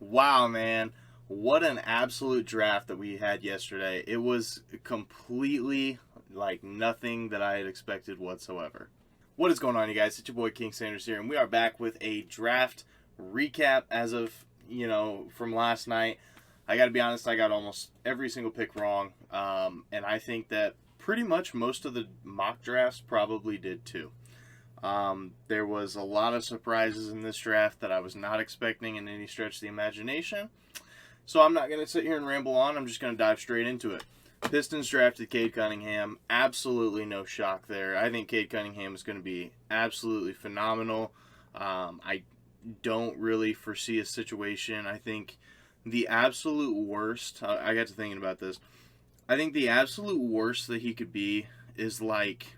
Wow, man. What an absolute draft that we had yesterday. It was completely like nothing that I had expected whatsoever. What is going on, you guys? It's your boy King Sanders here, and we are back with a draft recap as of, from last night. I got to be honest, I got almost every single pick wrong, and I think that pretty much most of the mock drafts probably did too. There was a lot of surprises in this draft that I was not expecting in any stretch of the imagination. So I'm not going to sit here and ramble on. I'm just going to dive straight into it. Pistons drafted Cade Cunningham. Absolutely no shock there. I think Cade Cunningham is going to be absolutely phenomenal. I don't really foresee a situation. I think the absolute worst, I got to thinking about this. I think the absolute worst that he could be is like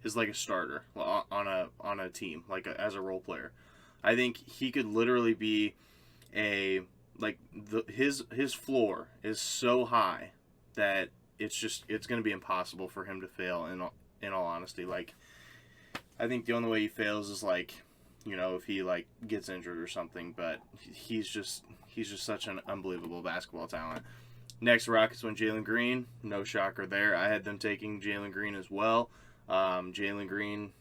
a starter on a team, as a role player. I think he could literally be his floor is so high that it's going to be impossible for him to fail. In all honesty, I think the only way he fails is if he gets injured or something. But he's just such an unbelievable basketball talent. Next, Rockets went Jalen Green. No shocker there. I had them taking Jalen Green as well. Jalen Green,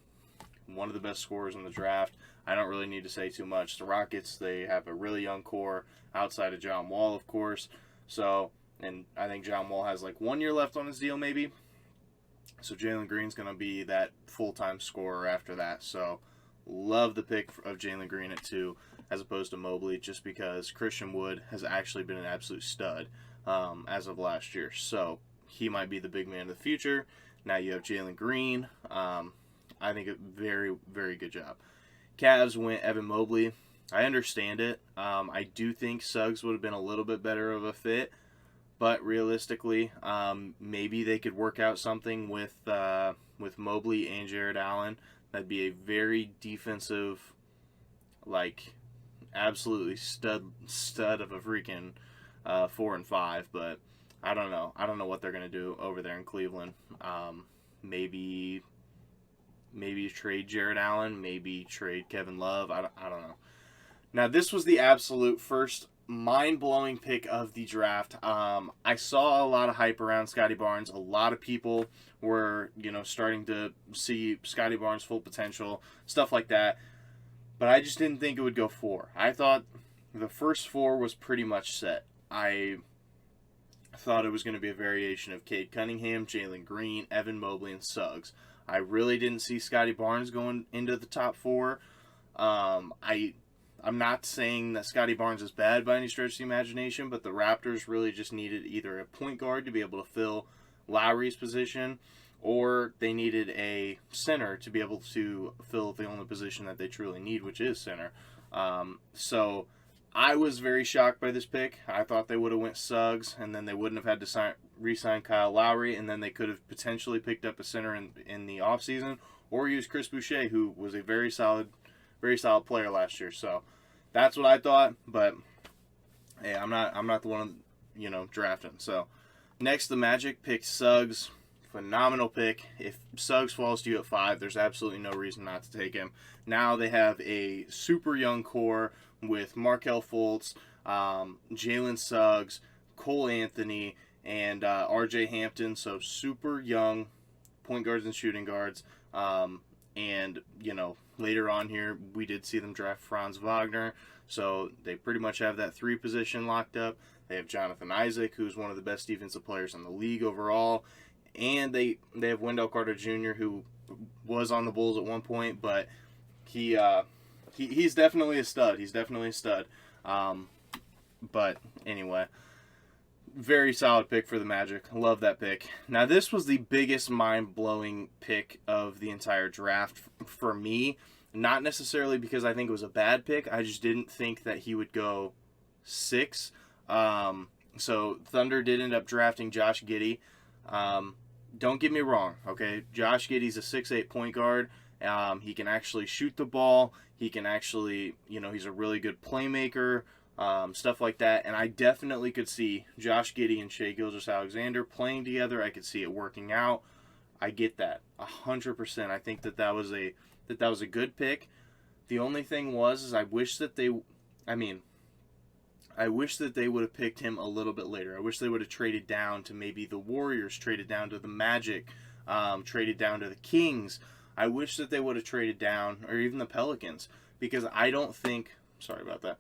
one of the best scorers in the draft. I don't really need to say too much. The Rockets, they have a really young core outside of John Wall, of course. So, and I think John Wall has 1 year left on his deal, maybe. So Jalen Green's going to be that full-time scorer after that. So, love the pick of Jalen Green at 2 as opposed to Mobley, just because Christian Wood has actually been an absolute stud as of last year. So, he might be the big man of the future. Now you have Jalen Green. I think a very, very good job. Cavs went Evan Mobley. I understand it. I do think Suggs would have been a little bit better of a fit, but realistically, maybe they could work out something with Mobley and Jared Allen. That'd be a very defensive, absolutely stud of a freaking 4 and 5. But I don't know. I don't know what they're gonna do over there in Cleveland. Maybe trade Jared Allen. Maybe trade Kevin Love. I don't know. Now, this was the absolute first mind-blowing pick of the draft. I saw a lot of hype around Scottie Barnes. A lot of people were, starting to see Scottie Barnes' full potential, stuff like that. But I just didn't think it would go 4. I thought the first 4 was pretty much set. I thought it was going to be a variation of Cade Cunningham, Jalen Green, Evan Mobley, and Suggs. I really didn't see Scottie Barnes going into the top 4. I'm not saying that Scottie Barnes is bad by any stretch of the imagination, but the Raptors really just needed either a point guard to be able to fill Lowry's position, or they needed a center to be able to fill the only position that they truly need, which is center. So I was very shocked by this pick. I thought they would have went Suggs, and then they wouldn't have had to re-sign Kyle Lowry, and then they could have potentially picked up a center in the offseason, or use Chris Boucher, who was a very solid player last year. So that's what I thought, but hey, I'm not the one drafting. So next, the Magic picked Suggs. Phenomenal pick. If Suggs falls to you at 5, there's absolutely no reason not to take him. Now they have a super young core with Markelle Fultz, Jalen Suggs, Cole Anthony, and R.J. Hampton. So super young point guards and shooting guards. And later on here, we did see them draft Franz Wagner. So they pretty much have that 3 position locked up. They have Jonathan Isaac, who's one of the best defensive players in the league overall. And they have Wendell Carter Jr., who was on the Bulls at one point, but he's definitely a stud. He's definitely a stud. But anyway, very solid pick for the Magic. Love that pick. Now, this was the biggest mind-blowing pick of the entire draft for me. Not necessarily because I think it was a bad pick. I just didn't think that he would go 6. So Thunder did end up drafting Josh Giddey. Don't get me wrong, okay? Josh Giddey's a 6'8" point guard. He can actually shoot the ball. He can actually, he's a really good playmaker, stuff like that. And I definitely could see Josh Giddey and Shai Gilgeous-Alexander playing together. I could see it working out. I get that 100%. I think that was a good pick. The only thing is I wish that I wish that they would have picked him a little bit later. I wish they would have traded down to maybe the Warriors, traded down to the Magic, traded down to the Kings. I wish that they would have traded down, or even the Pelicans, because I don't think, sorry about that,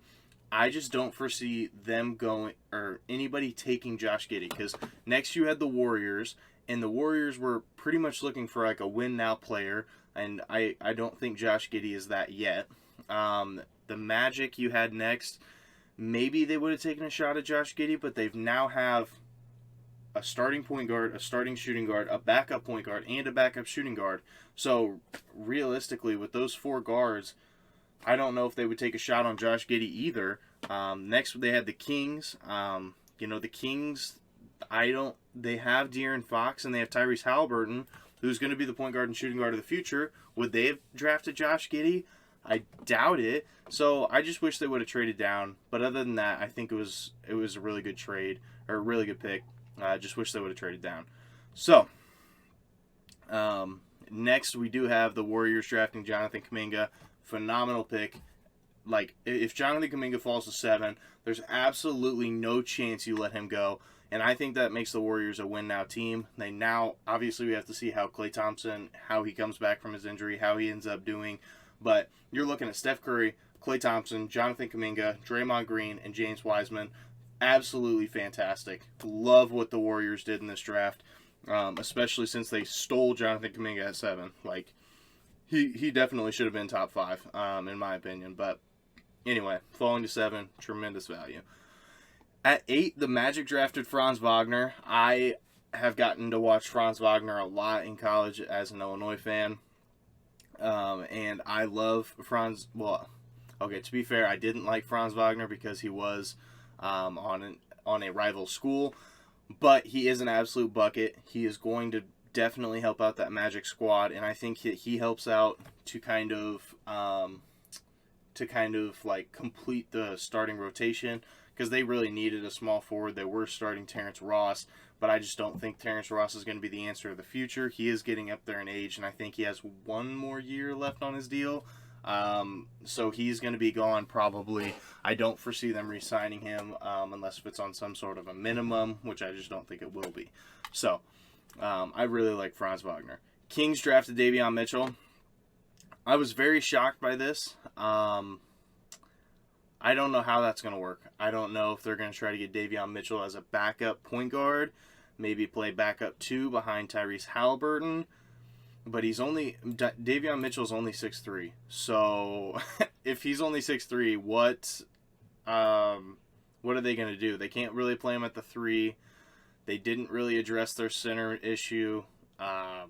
I just don't foresee them going, or anybody taking Josh Giddey, because next you had the Warriors, and the Warriors were pretty much looking for like a win-now player, and I don't think Josh Giddey is that yet. The Magic you had next, maybe they would have taken a shot at Josh Giddey, but they've now have a starting point guard, a starting shooting guard, a backup point guard, and a backup shooting guard. So realistically, with those 4 guards, I don't know if they would take a shot on Josh Giddey either. Next, they had the Kings. The Kings, they have De'Aaron Fox and they have Tyrese Halliburton, who's going to be the point guard and shooting guard of the future. Would they have drafted Josh Giddey? I doubt it. So I just wish they would have traded down. But other than that, I think it was a really good trade, or a really good pick. I just wish they would have traded down. So, next we do have the Warriors drafting Jonathan Kuminga. Phenomenal pick. Like, if Jonathan Kuminga falls to 7, there's absolutely no chance you let him go. And I think that makes the Warriors a win-now team. Obviously, we have to see how Klay Thompson, how he comes back from his injury, how he ends up doing. But you're looking at Steph Curry, Klay Thompson, Jonathan Kuminga, Draymond Green, and James Wiseman. Absolutely fantastic. Love what the Warriors did in this draft, especially since they stole Jonathan Kuminga at 7. Like, he definitely should have been top 5, in my opinion. But anyway, falling to 7, tremendous value. At 8, the Magic drafted Franz Wagner. I have gotten to watch Franz Wagner a lot in college as an Illinois fan. And I love Franz. Well, okay, to be fair, I didn't like Franz Wagner because he was on a rival school, but he is an absolute bucket. He is going to definitely help out that Magic squad, and I think he helps out to kind of like complete the starting rotation, because they really needed a small forward. They were starting Terrence Ross, but I just don't think Terrence Ross is going to be the answer of the future. He is getting up there in age, and I think he has 1 more year left on his deal. So he's going to be gone probably. I don't foresee them re-signing him unless if it's on some sort of a minimum, which I just don't think it will be. So I really like Franz Wagner. Kings drafted Davion Mitchell. I was very shocked by this. I don't know how that's going to work. I don't know if they're going to try to get Davion Mitchell as a backup point guard, maybe play backup 2 behind Tyrese Halliburton. But Davion Mitchell's only 6'3". So if he's only 6'3", what are they going to do? They can't really play him at the 3. They didn't really address their center issue. I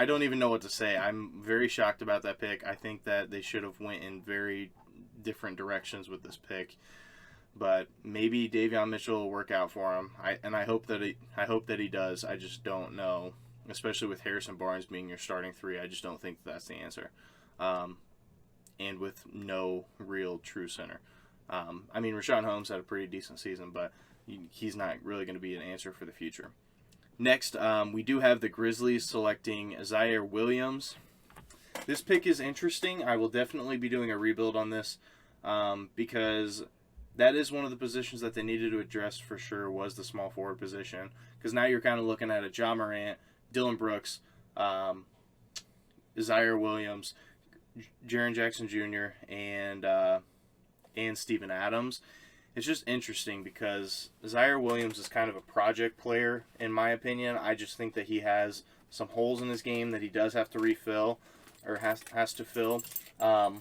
don't even know what to say. I'm very shocked about that pick. I think that they should have went in very different directions with this pick. But maybe Davion Mitchell will work out for him. I hope that he does. I just don't know, especially with Harrison Barnes being your starting 3. I just don't think that's the answer. And with no real true center. Rashawn Holmes had a pretty decent season, but he's not really going to be an answer for the future. Next, we do have the Grizzlies selecting Zaire Williams. This pick is interesting. I will definitely be doing a rebuild on this because that is one of the positions that they needed to address for sure, was the small forward position. Because now you're kind of looking at a Ja Morant, Dylan Brooks, Zaire Williams, Jaren Jackson Jr., and Steven Adams. It's just interesting because Zaire Williams is kind of a project player, in my opinion. I just think that he has some holes in his game that he does have to refill, or has to fill. I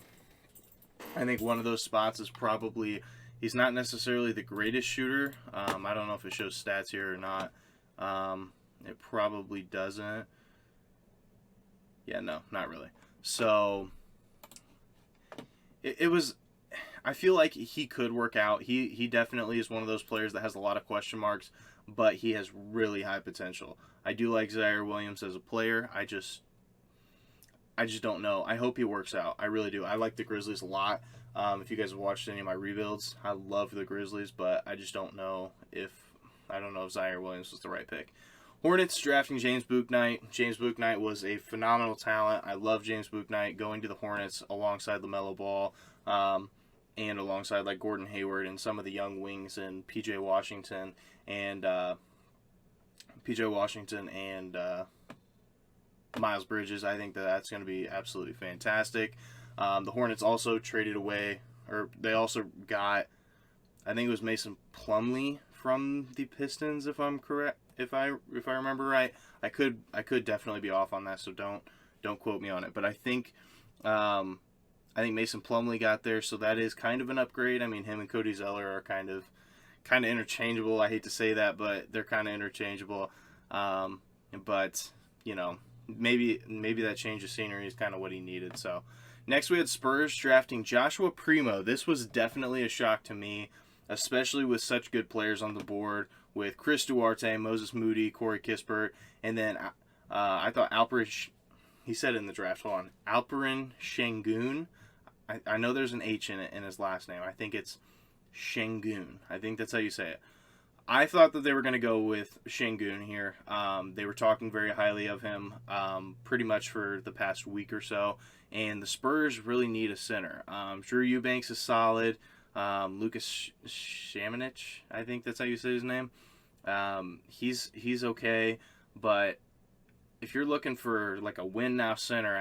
think one of those spots is probably, he's not necessarily the greatest shooter. I don't know if it shows stats here or not. It probably doesn't. Yeah, no, not really. So it was, I feel like he could work out. He definitely is one of those players that has a lot of question marks, but he has really high potential. I do like Zaire Williams as a player. I just don't know. I hope he works out. I really do. I like the Grizzlies a lot. If you guys have watched any of my rebuilds, I love the Grizzlies, but I just don't know if Zaire Williams was the right pick. Hornets drafting James Bouknight. James Bouknight was a phenomenal talent. I love James Bouknight going to the Hornets alongside LaMelo Ball. and alongside like Gordon Hayward and some of the young wings and and PJ Washington and Miles Bridges. I think that that's going to be absolutely fantastic. The Hornets also traded away, or they also got, I think it was Mason Plumlee from the Pistons, if I'm correct, if I remember right. I could definitely be off on that, so don't quote me on it. But I think Mason Plumlee got there, so that is kind of an upgrade. I mean, him and Cody Zeller are kind of interchangeable. I hate to say that, but they're kind of interchangeable. But you know, maybe that change of scenery is kind of what he needed. So next we had Spurs drafting Joshua Primo. This was definitely a shock to me, especially with such good players on the board with Chris Duarte, Moses Moody, Corey Kispert, and then I thought Alperen, he said it in the draft, hold on, Alperen Şengün. I know there's an H in it in his last name. I think it's Şengün. I think that's how you say it. I thought that they were going to go with Şengün here. They were talking very highly of him pretty much for the past week or so, and the Spurs really need a center. Drew Eubanks is solid. Lucas Shamanich, I think that's how you say his name. He's okay, but if you're looking for like a win now center,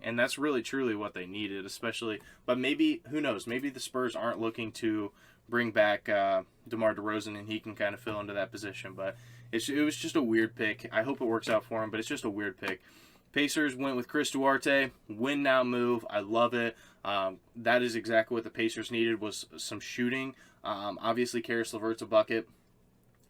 and that's really truly what they needed, especially. But maybe, who knows? Maybe the Spurs aren't looking to bring back DeMar DeRozan, and he can kind of fill into that position. But it was just a weird pick. I hope it works out for him, but it's just a weird pick. Pacers went with Chris Duarte. Win now move. I love it. That is exactly what the Pacers needed, was some shooting. Obviously, Karis LeVert's a bucket.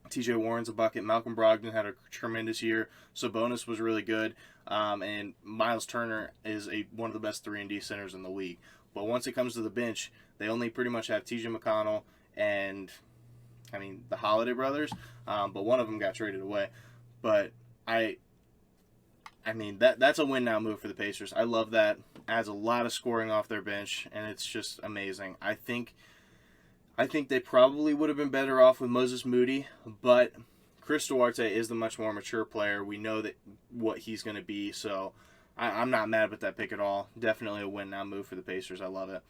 TJ Warren's a bucket. Malcolm Brogdon had a tremendous year. Sabonis was really good. And Miles Turner is one of the best 3-and-D centers in the league. But once it comes to the bench, they only pretty much have TJ McConnell and, the Holiday brothers. But one of them got traded away. But that's a win now move for the Pacers. I love that. Adds a lot of scoring off their bench, and it's just amazing. I think they probably would have been better off with Moses Moody, but Chris Duarte is the much more mature player. We know that what he's going to be, so I'm not mad with that pick at all. Definitely a win now move for the Pacers. I love it.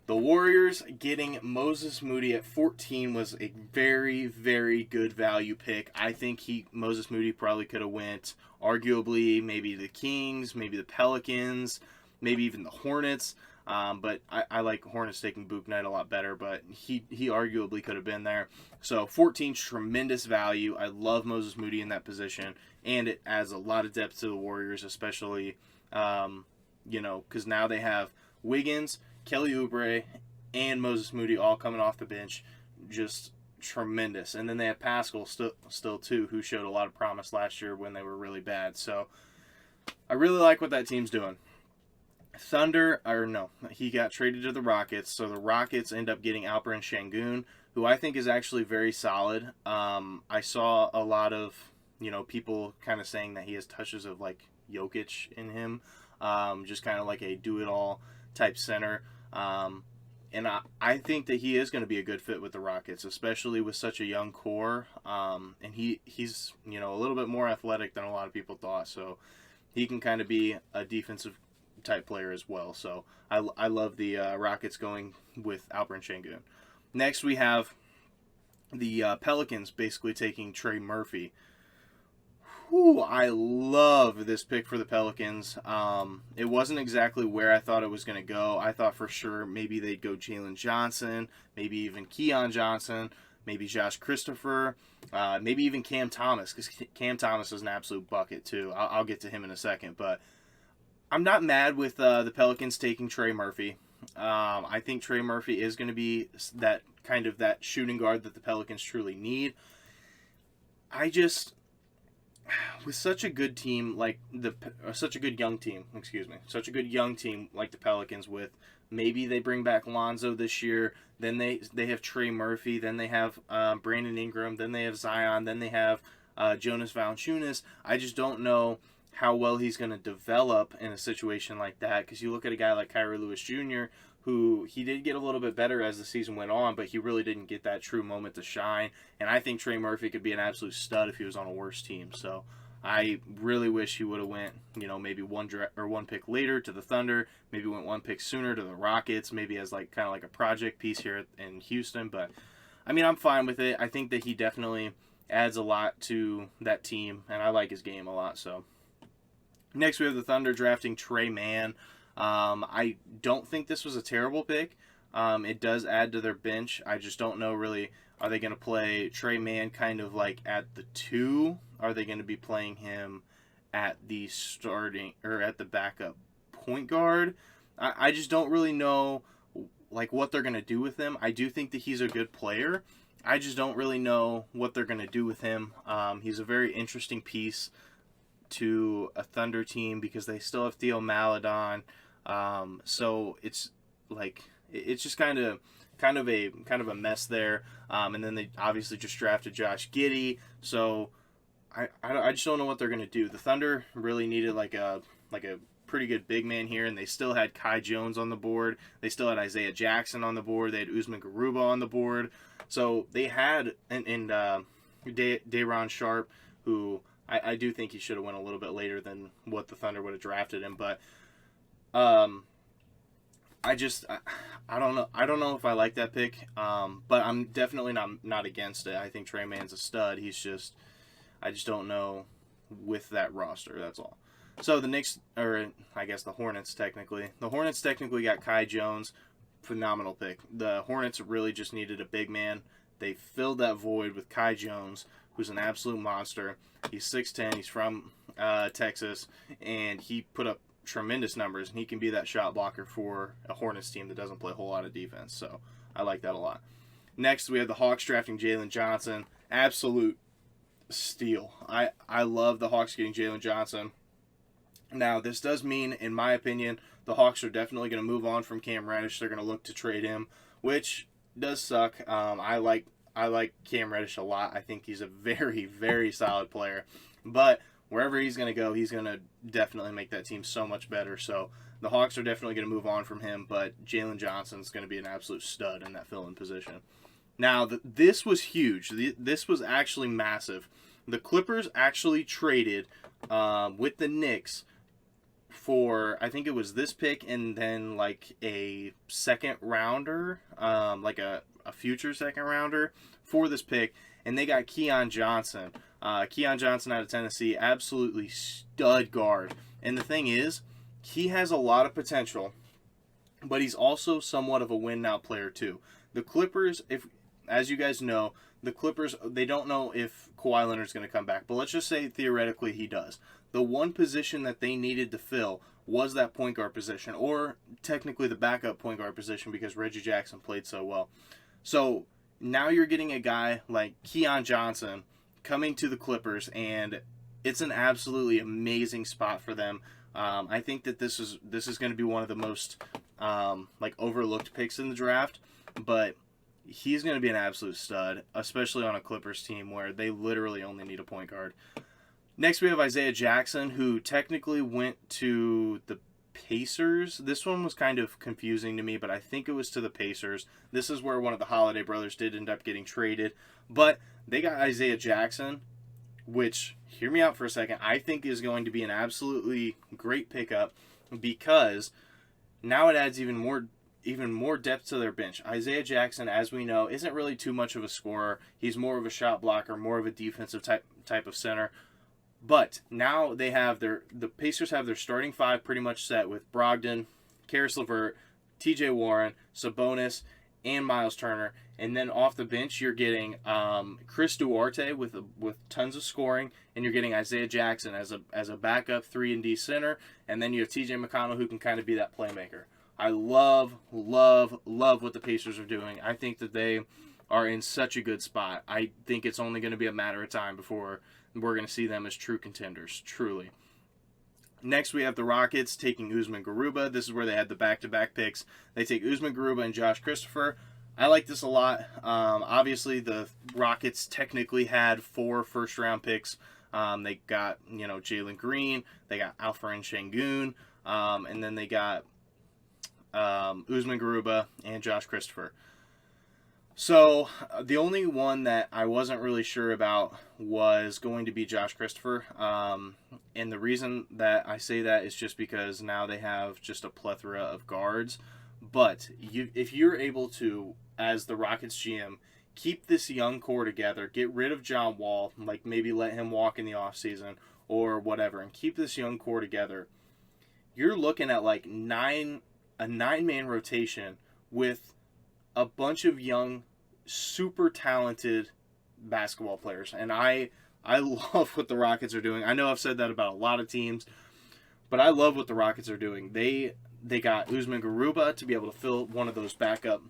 The Warriors getting Moses Moody at 14 was a very, very good value pick. I think Moses Moody probably could have went, arguably, maybe the Kings, maybe the Pelicans, maybe even the Hornets. But I like Hornets taking Book Knight a lot better, but he arguably could have been there. So 14, tremendous value. I love Moses Moody in that position, and it adds a lot of depth to the Warriors, especially, because now they have Wiggins, Kelly Oubre, and Moses Moody all coming off the bench. Just tremendous. And then they have Pascal still too, who showed a lot of promise last year when they were really bad. So I really like what that team's doing. He got traded to the Rockets, so the Rockets end up getting Alperen Şengün, who I think is actually very solid. I saw a lot of, people kind of saying that he has touches of like Jokic in him, just kind of like a do-it-all type center. And I think that he is going to be a good fit with the Rockets, especially with such a young core. And he's a little bit more athletic than a lot of people thought, so he can kind of be a defensive type player as well. So I love the Rockets going with Alperen Şengün. Next we have the Pelicans basically taking Trey Murphy. I love this pick for the Pelicans. It wasn't exactly where I thought it was going to go. I thought for sure maybe they'd go Jalen Johnson, maybe even Keon Johnson, maybe Josh Christopher, maybe even Cam Thomas, because Cam Thomas is an absolute bucket too. I'll get to him in a second, but I'm not mad with the Pelicans taking Trey Murphy. I think Trey Murphy is going to be that shooting guard that the Pelicans truly need. With such a good team such a good young team like the Pelicans, with maybe they bring back Lonzo this year, then they have Trey Murphy, then they have Brandon Ingram, then they have Zion, then they have Jonas Valanciunas. I just don't know how well he's going to develop in a situation like that, because you look at a guy like Kyrie Lewis Jr., who he did get a little bit better as the season went on, but he really didn't get that true moment to shine. And I think Trey Murphy could be an absolute stud if he was on a worse team. So I really wish he would have went, maybe one pick later to the Thunder, maybe went one pick sooner to the Rockets, maybe as like kind of like a project piece here in Houston. But I mean, I'm fine with it. I think that he definitely adds a lot to that team, and I like his game a lot. So next we have the Thunder drafting Trey Mann. I don't think this was a terrible pick. It does add to their bench. I just don't know really. Are they going to play Trey Mann kind of like at the 2? Are they going to be playing him at the starting or at the backup point guard? I just don't really know like what they're going to do with him. I do think that he's a good player. I just don't really know what they're going to do with him. He's a very interesting piece to a Thunder team because they still have Theo Maledon. So it's like it's just kind of a mess there. And then they obviously just drafted Josh Giddey. So I just don't know what they're gonna do. The Thunder really needed like a pretty good big man here, and they still had Kai Jones on the board. They still had Isaiah Jackson on the board. They had Usman Garuba on the board. So they had Day'Ron Sharpe, who I do think he should have went a little bit later than what the Thunder would have drafted him. But I don't know. I don't know if I like that pick. But I'm definitely not against it. I think Trey Mann's a stud. I just don't know with that roster. That's all. So the Knicks, or I guess the Hornets technically. The Hornets technically got Kai Jones. Phenomenal pick. The Hornets really just needed a big man. They filled that void with Kai Jones, who's an absolute monster. He's 6'10". He's from Texas, and he put up tremendous numbers, and he can be that shot blocker for a Hornets team that doesn't play a whole lot of defense. So I like that a lot. Next, we have the Hawks drafting Jalen Johnson. Absolute steal. I love the Hawks getting Jalen Johnson. Now, this does mean, in my opinion, the Hawks are definitely going to move on from Cam Reddish. They're going to look to trade him, which does suck. I like Cam Reddish a lot. I think he's a very, very solid player. But wherever he's going to go, he's going to definitely make that team so much better. So the Hawks are definitely going to move on from him, but Jalen Johnson's going to be an absolute stud in that fill-in position. Now, this was huge. This was actually massive. The Clippers actually traded with the Knicks for, I think it was this pick and then like a second rounder, like a future second rounder for this pick, and they got Keon Johnson. Keon Johnson out of Tennessee, absolutely stud guard. And the thing is, he has a lot of potential, but he's also somewhat of a win-now player too. The Clippers, as you guys know, the Clippers, they don't know if Kawhi Leonard's going to come back, but let's just say theoretically he does. The one position that they needed to fill was that point guard position, or technically the backup point guard position because Reggie Jackson played so well. So now you're getting a guy like Keon Johnson coming to the Clippers, and it's an absolutely amazing spot for them. I think that this is going to be one of the most overlooked picks in the draft, but he's going to be an absolute stud, especially on a Clippers team where they literally only need a point guard. Next, we have Isaiah Jackson, who technically went to the Pacers. This one was kind of confusing to me, but I think it was to the Pacers. This is where one of the Holiday brothers did end up getting traded. But they got Isaiah Jackson, which, hear me out for a second, I think is going to be an absolutely great pickup because now it adds even more depth to their bench. Isaiah Jackson, as we know, isn't really too much of a scorer. He's more of a shot blocker, more of a defensive type of center. But now the Pacers have their starting five pretty much set with Brogdon, Karis LeVert, T.J. Warren, Sabonis, and Miles Turner. And then off the bench, you're getting Chris Duarte with tons of scoring, and you're getting Isaiah Jackson as a backup 3-and-D center. And then you have T.J. McConnell, who can kind of be that playmaker. I love what the Pacers are doing. I think that they are in such a good spot. I think it's only going to be a matter of time before we're going to see them as true contenders, truly. Next, we have the Rockets taking Usman Garuba. This is where they had the back-to-back picks. They take Usman Garuba and Josh Christopher. I like this a lot. Obviously, the Rockets technically had 4 first-round picks. They got, Jalen Green. They got Alperen Şengün. And then they got Usman Garuba and Josh Christopher. So the only one that I wasn't really sure about was going to be Josh Christopher. And the reason that I say that is just because now they have just a plethora of guards. But if you're able to, as the Rockets GM, keep this young core together, get rid of John Wall, like maybe let him walk in the offseason or whatever, and keep this young core together, you're looking at like a 9-man rotation with a bunch of young, super talented basketball players. And I love what the Rockets are doing. I know I've said that about a lot of teams, but I love what the Rockets are doing. They got Usman Garuba to be able to fill one of those backup,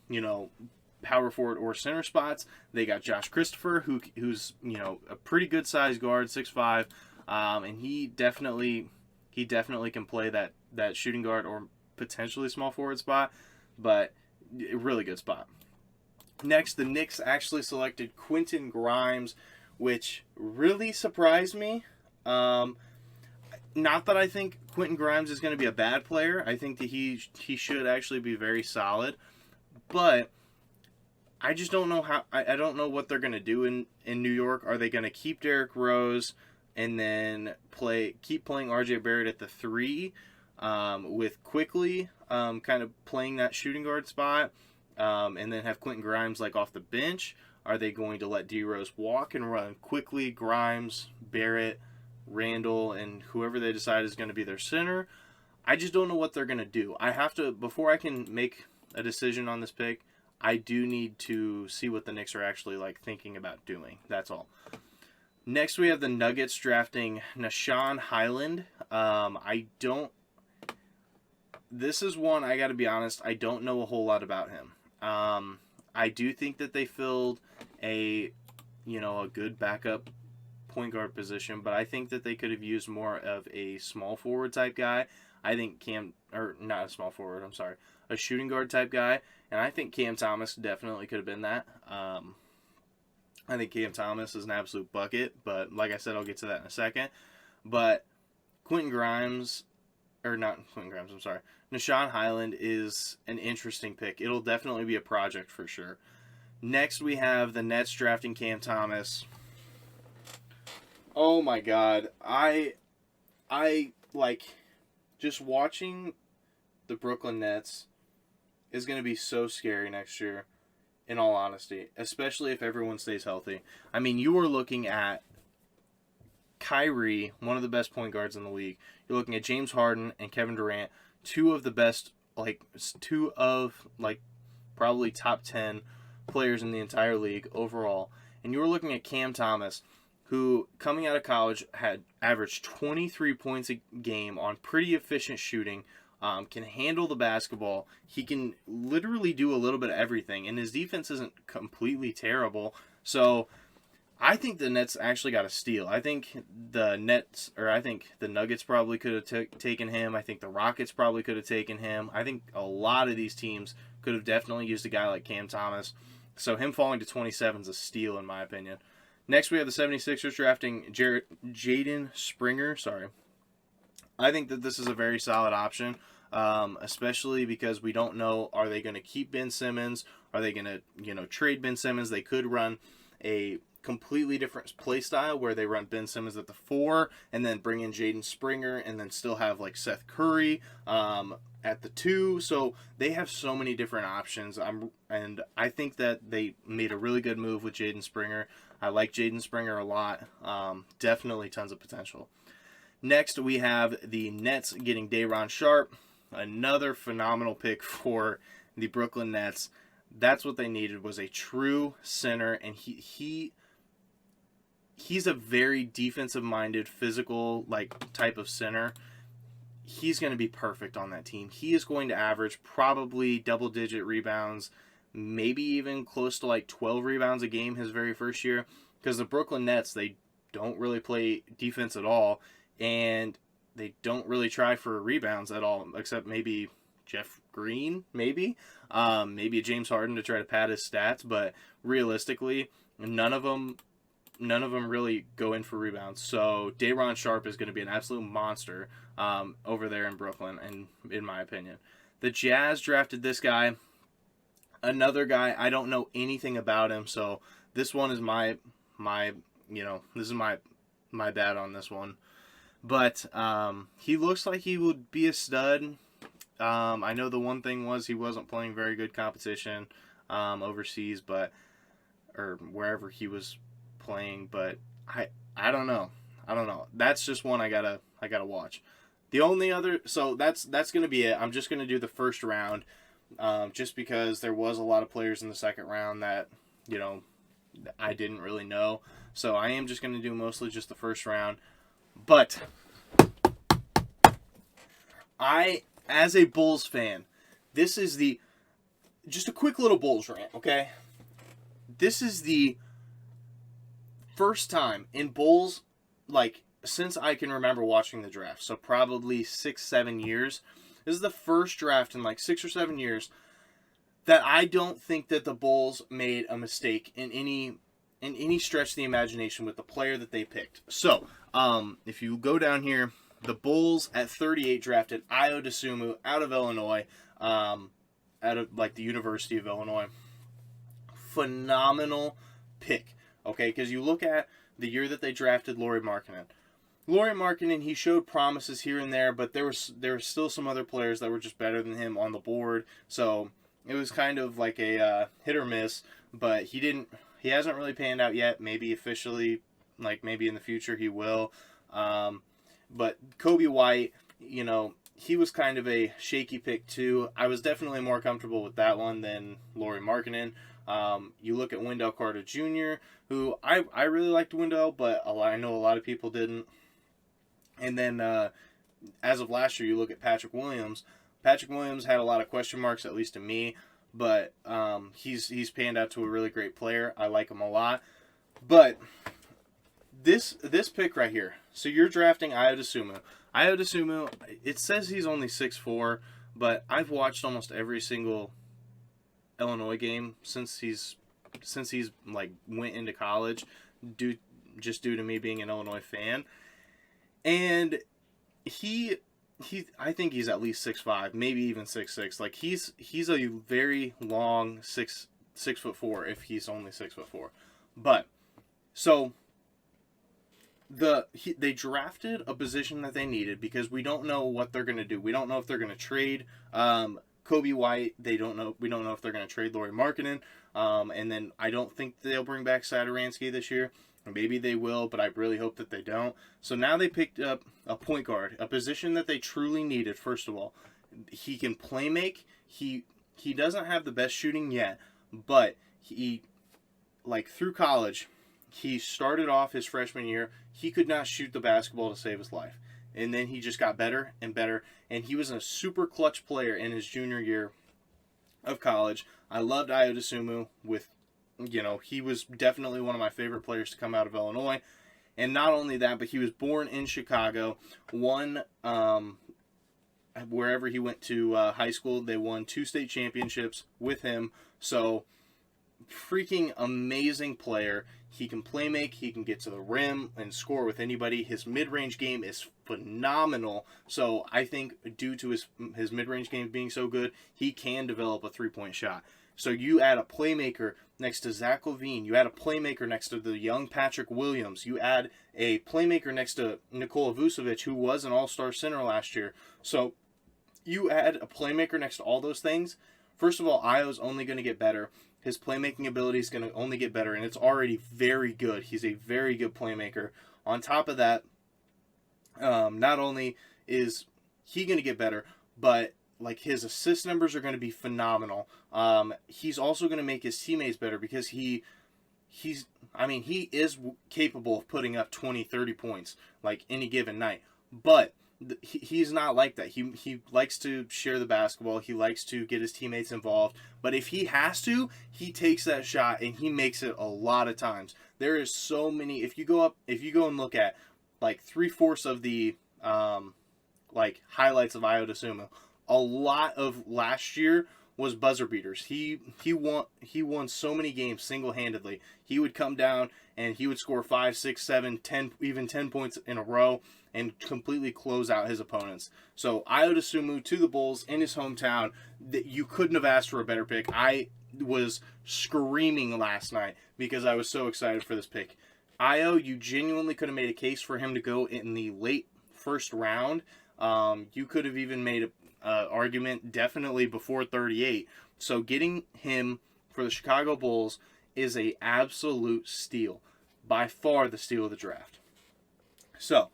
power forward or center spots. They got Josh Christopher, who's a pretty good sized guard, 6'5", and he definitely can play that shooting guard or potentially small forward spot, but a really good spot. Next, the Knicks actually selected Quentin Grimes, which really surprised me. Not that I think Quentin Grimes is going to be a bad player. I think that he should actually be very solid, but I just don't know how. I don't know what they're going to do in New York. Are they going to keep Derrick Rose and then keep playing R.J. Barrett at the 3, with Quickly kind of playing that shooting guard spot, and then have Quentin Grimes like off the bench? Are they going to let D Rose walk and run Quickly, Grimes, Barrett, Randall, and whoever they decide is going to be their center? I just don't know what they're going to do. I have to, before I can make a decision on this pick, I do need to see what the Knicks are actually like thinking about doing. That's all. Next, we have the Nuggets drafting Nashawn Highland. This is one, I got to be honest, I don't know a whole lot about him. I do think that they filled a good backup point guard position, but I think that they could have used more of a small forward type guy. I think not a small forward, I'm sorry, a shooting guard type guy, and I think Cam Thomas definitely could have been that. I think Cam Thomas is an absolute bucket, but like I said, I'll get to that in a second. But Nashawn Highland is an interesting pick. It'll definitely be a project for sure. Next, we have the Nets drafting Cam Thomas. Oh my God. I like just watching the Brooklyn Nets is going to be so scary next year, in all honesty, especially if everyone stays healthy. I mean, you are looking at Kyrie, one of the best point guards in the league. You're looking at James Harden and Kevin Durant, two of probably top 10 players in the entire league overall. And you were looking at Cam Thomas, who coming out of college had averaged 23 points a game on pretty efficient shooting, can handle the basketball. He can literally do a little bit of everything, and his defense isn't completely terrible. So I think the Nets actually got a steal. I think the Nuggets probably could have taken him. I think the Rockets probably could have taken him. I think a lot of these teams could have definitely used a guy like Cam Thomas. So him falling to 27 is a steal, in my opinion. Next, we have the 76ers drafting Jaden Springer. I think that this is a very solid option, especially because we don't know, are they going to keep Ben Simmons? Are they going to, trade Ben Simmons? They could run a completely different play style where they run Ben Simmons at the 4 and then bring in Jaden Springer and then still have like Seth Curry at the 2. So they have so many different options. And I think that they made a really good move with Jaden Springer. I like Jaden Springer a lot. Definitely tons of potential. Next, we have the Nets getting Day'Ron Sharpe, another phenomenal pick for the Brooklyn Nets. That's what they needed, was a true center, and he's a very defensive-minded, physical type of center. He's going to be perfect on that team. He is going to average probably double-digit rebounds, maybe even close to 12 rebounds a game his very first year, because the Brooklyn Nets, they don't really play defense at all, and they don't really try for rebounds at all, except maybe Jeff Green, maybe a James Harden to try to pad his stats, but realistically, none of them really go in for rebounds. So Day'Ron Sharpe is going to be an absolute monster over there in Brooklyn, and in my opinion. The Jazz drafted this guy. Another guy, I don't know anything about him, so this one is this is my bad on this one. But he looks like he would be a stud. I know the one thing was he wasn't playing very good competition overseas, or wherever he was playing. But I don't know. I don't know. That's just one I gotta watch. The only other, so that's gonna be it. I'm just gonna do the first round, just because there was a lot of players in the second round that I didn't really know. So I am just gonna do mostly just the first round. But as a Bulls fan, this is just a quick little Bulls rant, okay? This is the first time in Bulls, since I can remember watching the draft, so probably 6-7 years. This is the first draft in 6 or 7 years that I don't think that the Bulls made a mistake in any stretch of the imagination with the player that they picked. So, if you go down here, the Bulls at 38 drafted Ayo Dosunmu out of Illinois, out of the University of Illinois. Phenomenal pick, okay? Because you look at the year that they drafted Lauri Markkanen. Lauri Markkanen, he showed promises here and there, but there were still some other players that were just better than him on the board. So it was kind of like a hit or miss. But he hasn't really panned out yet. Maybe officially, maybe in the future he will. But Kobe White, he was kind of a shaky pick too. I was definitely more comfortable with that one than Lauri Markkanen. You look at Wendell Carter Jr., who I really liked Wendell, but I know a lot of people didn't. And then as of last year, you look at Patrick Williams. Patrick Williams had a lot of question marks, at least to me, but he's panned out to a really great player. I like him a lot. But this pick right here, so you're drafting Ayo Dosunmu. Ayo Dosunmu, it says he's only 6'4", but I've watched almost every single Illinois game since he's went into college, due to me being an Illinois fan. And I think he's at least 6'5", maybe even 6'6". He's a very long 6'4" if he's only 6'4". But so they drafted a position that they needed because we don't know what they're gonna do. We don't know if they're gonna trade Kobe White. We don't know if they're gonna trade Lauri Markkanen. And then I don't think they'll bring back Satoransky this year. Maybe they will, but I really hope that they don't. So now they picked up a point guard, a position that they truly needed. First of all, he can play make. He doesn't have the best shooting yet, but he through college, he started off his freshman year. He could not shoot the basketball to save his life, and then he just got better and better. And he was a super clutch player in his junior year of college. I loved Ayo Dosunmu he was definitely one of my favorite players to come out of Illinois. And not only that, but he was born in Chicago, wherever he went to high school, they won 2 state championships with him. So, freaking amazing player. He can play make, he can get to the rim and score with anybody. His mid-range game is phenomenal. So, I think due to his mid-range game being so good, he can develop a three-point shot. So you add a playmaker next to Zach LaVine. You add a playmaker next to the young Patrick Williams. You add a playmaker next to Nikola Vucevic, who was an all-star center last year. So you add a playmaker next to all those things. First of all, Ayo's only going to get better. His playmaking ability is going to only get better, and it's already very good. He's a very good playmaker. On top of that, not only is he going to get better, but his assist numbers are going to be phenomenal. He's also going to make his teammates better because he is capable of putting up 20, 30 points any given night. But he's not like that. He likes to share the basketball. He likes to get his teammates involved. But if he has to, he takes that shot and he makes it a lot of times. There is so many. If you go and look at 3/4 of the highlights of Ayo Dosunmu, a lot of last year was buzzer beaters. He won so many games single-handedly. He would come down and he would score 5, 6, 7, 10, even 10 points in a row and completely close out his opponents. So Ayo Dosunmu to the Bulls in his hometown, that you couldn't have asked for a better pick. I was screaming last night because I was so excited for this pick. Io, you genuinely could have made a case for him to go in the late first round. You could have even made an argument definitely before 38. So getting him for the Chicago Bulls is a absolute steal. By far the steal of the draft. So,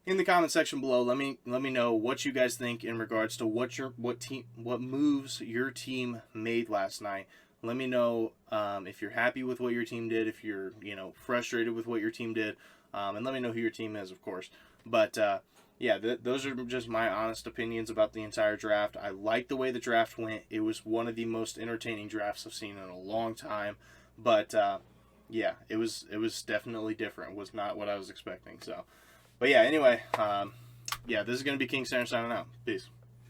in the comment section below, let me know what you guys think in regards to what moves your team made last night. Let me know if you're happy with what your team did, if you're frustrated with what your team did, and let me know who your team is, of course. But yeah, those are just my honest opinions about the entire draft. I like the way the draft went. It was one of the most entertaining drafts I've seen in a long time. But yeah, it was definitely different. It was not what I was expecting. So, but yeah, anyway, yeah, this is gonna be King Center signing out. Peace.